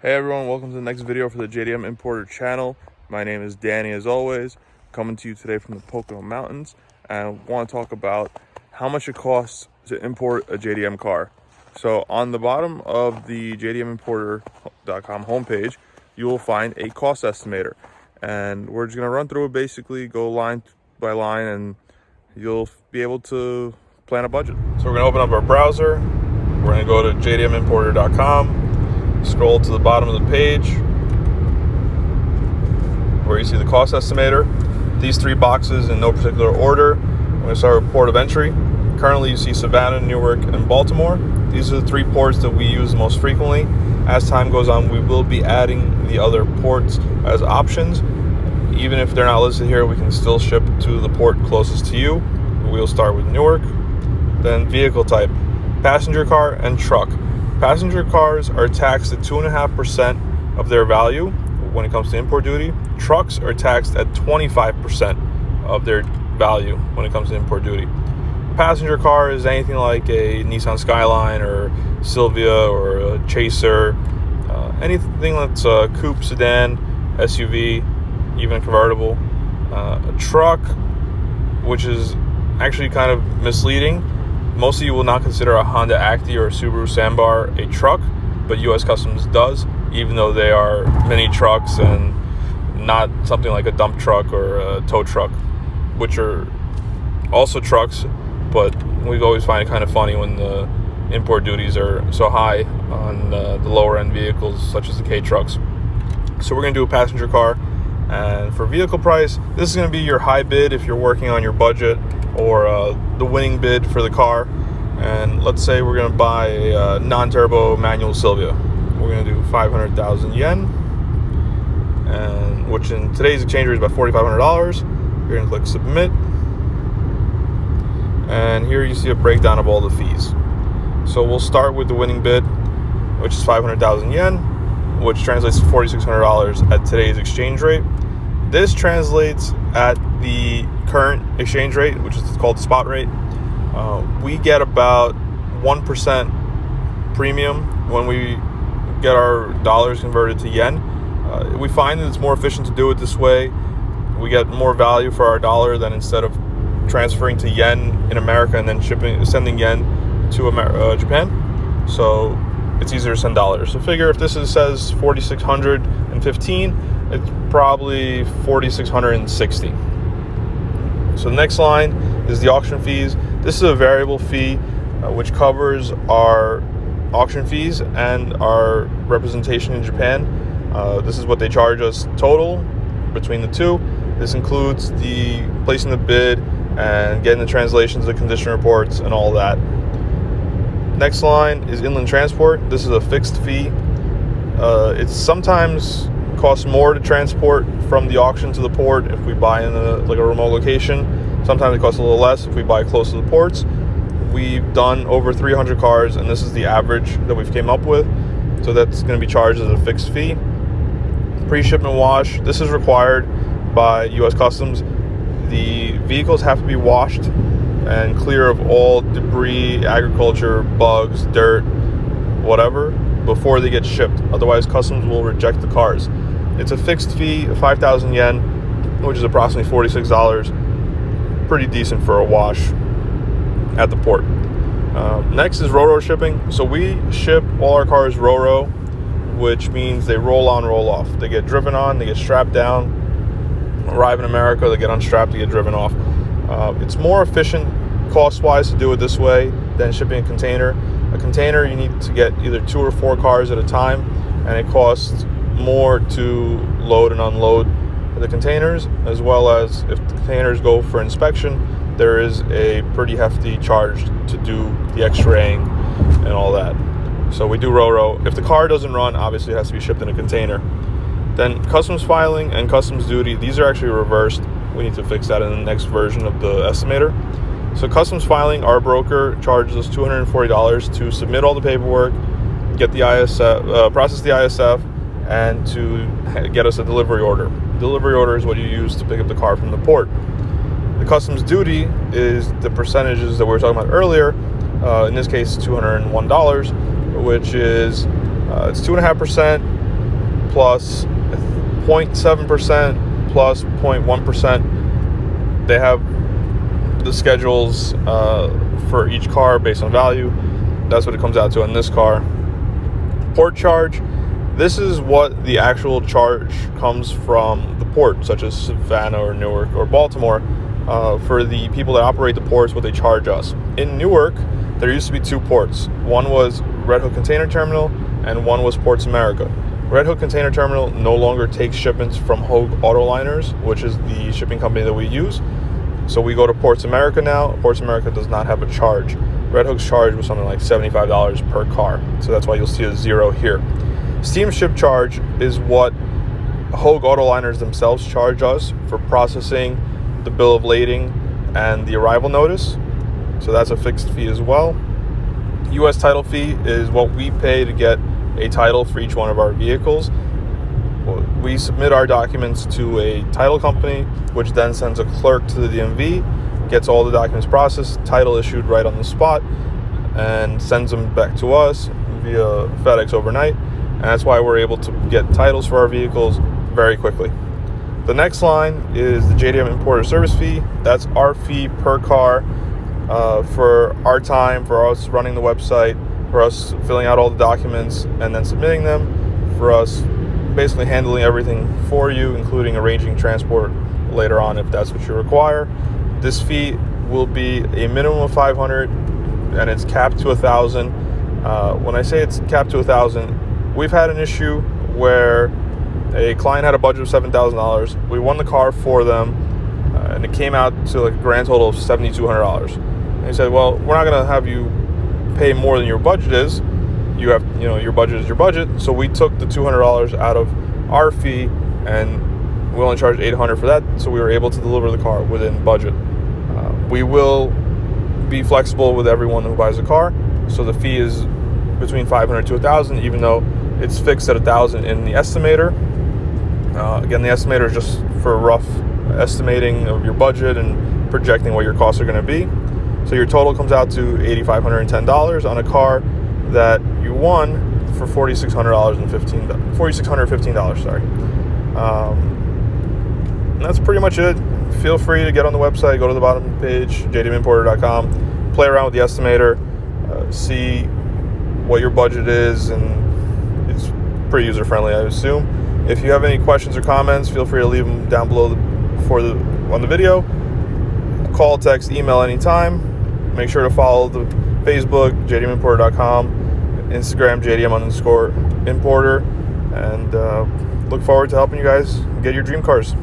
Hey everyone, welcome to the next video for the JDM Importer channel. My name is Danny as always, coming to you today from the Pocono Mountains, and I want to talk about how much it costs to import a JDM car. So on the bottom of the JDMimporter.com homepage, you will find a cost estimator, and we're just going to run through it, basically go line by line, and you'll be able to plan a budget. So we're going to open up our browser, we're going to go to JDMimporter.com. Scroll to the bottom of the page where you see the cost estimator. These three boxes in no particular order. I'm going to start with port of entry. Currently you see Savannah, Newark, and Baltimore. These are the three ports that we use most frequently. As time goes on, we will be adding the other ports as options. Even if they're not listed here, we can still ship to the port closest to you. We'll start with Newark. Then vehicle type, passenger car and truck. Passenger cars are taxed at 2.5% of their value when it comes to import duty. Trucks are taxed at 25% of their value when it comes to import duty. Passenger car is anything like a Nissan Skyline or Silvia or a Chaser, anything that's a coupe, sedan, SUV, even a convertible. A truck, which is actually kind of misleading. Most of you will not consider a Honda Acti or a Subaru Sambar a truck, but U.S. Customs does, even though they are mini trucks and not something like a dump truck or a tow truck, which are also trucks, but we always find it kind of funny when the import duties are so high on the lower end vehicles, such as the K trucks. So we're going to do a passenger car, and for vehicle price, this is going to be your high bid if you're working on your budget, or the winning bid for the car. And let's say we're going to buy a non-turbo manual Silvia. We're going to do 500,000 yen, and which in today's exchange rate is about $4,500. You're going to click submit, and here you see a breakdown of all the fees. So we'll start with the winning bid, which is 500,000 yen, which translates to $4,600 at today's exchange rate. This translates at the current exchange rate, which is called the spot rate. We get about 1% premium when we get our dollars converted to yen. We find that it's more efficient to do it this way. We get more value for our dollar than instead of transferring to yen in America and then sending yen to Japan. So it's easier to send dollars. So figure if this says 4,615, it's probably 4,660. So the next line is the auction fees. This is a variable fee which covers our auction fees and our representation in Japan. This is what they charge us total between the two. This includes the placing the bid and getting the translations, the condition reports, and all that. Next line is inland transport. This is a fixed fee. It's sometimes costs more to transport from the auction to the port if we buy in a remote location. Sometimes it costs a little less if we buy close to the ports. We've done over 300 cars, and this is the average that we've came up with. So that's going to be charged as a fixed fee. Pre-shipment wash. This is required by U.S. Customs. The vehicles have to be washed and clear of all debris, agriculture, bugs, dirt, whatever, before they get shipped. Otherwise, Customs will reject the cars. It's a fixed fee of 5,000 yen, which is approximately $46. Pretty decent for a wash at the port. Next is Ro-Ro shipping. So we ship all our cars Ro-Ro, which means they roll on, roll off. They get driven on, they get strapped down, arrive in America, they get unstrapped, they get driven off. It's more efficient cost-wise to do it this way than shipping a container. A container, you need to get either 2 or 4 cars at a time, and it costs more to load and unload the containers, as well as if the containers go for inspection, there is a pretty hefty charge to do the x-raying and all that. So we do Ro-Ro. If the car doesn't run, obviously it has to be shipped in a container. Then customs filing and customs duty, these are actually reversed. We need to fix that in the next version of the estimator. So customs filing, our broker charges us $240 to submit all the paperwork, get the ISF, process the ISF, and to get us a delivery order. Delivery order is what you use to pick up the car from the port. The customs duty is the percentages that we were talking about earlier. In this case, $201, which is it's 2.5% plus 0.7% plus 0.1%. They have the schedules for each car based on value. That's what it comes out to in this car. Port charge. This is what the actual charge comes from the port, such as Savannah or Newark or Baltimore. For the people that operate the ports, what they charge us. In Newark, there used to be 2 ports. One was Red Hook Container Terminal and one was Ports America. Red Hook Container Terminal no longer takes shipments from Hogue Autoliners, which is the shipping company that we use. So we go to Ports America now. Ports America does not have a charge. Red Hook's charge was something like $75 per car. So that's why you'll see a 0 here. Steamship charge is what Hogue Autoliners themselves charge us for processing the bill of lading and the arrival notice. So that's a fixed fee as well. U.S. title fee is what we pay to get a title for each one of our vehicles. We submit our documents to a title company, which then sends a clerk to the DMV, gets all the documents processed, title issued right on the spot, and sends them back to us via FedEx overnight. And that's why we're able to get titles for our vehicles very quickly. The next line is the JDM Importer service fee. That's our fee per car for our time, for us running the website, for us filling out all the documents and then submitting them, for us basically handling everything for you, including arranging transport later on if that's what you require. This fee will be a minimum of $500 and it's capped to $1,000. When I say it's capped to $1,000, we've had an issue where a client had a budget of $7,000. We won the car for them, and it came out to like a grand total of $7,200. And he said, "Well, we're not going to have you pay more than your budget is. You have, your budget is your budget." So we took the $200 out of our fee, and we only charged $800 for that. So we were able to deliver the car within budget. We will be flexible with everyone who buys a car. So the fee is between $500 to $1,000, even though it's fixed at $1,000 in the estimator. Again, the estimator is just for rough estimating of your budget and projecting what your costs are going to be. So your total comes out to $8,510 on a car that you won for $4,615. Sorry. And that's pretty much it. Feel free to get on the website, go to the bottom of the page, jdmimporter.com, play around with the estimator, see what your budget is, and it's pretty user-friendly, I assume. If you have any questions or comments, feel free to leave them down below on the video. Call, text, email anytime. Make sure to follow the Facebook, jdmimporter.com, Instagram, JDM_importer, and look forward to helping you guys get your dream cars.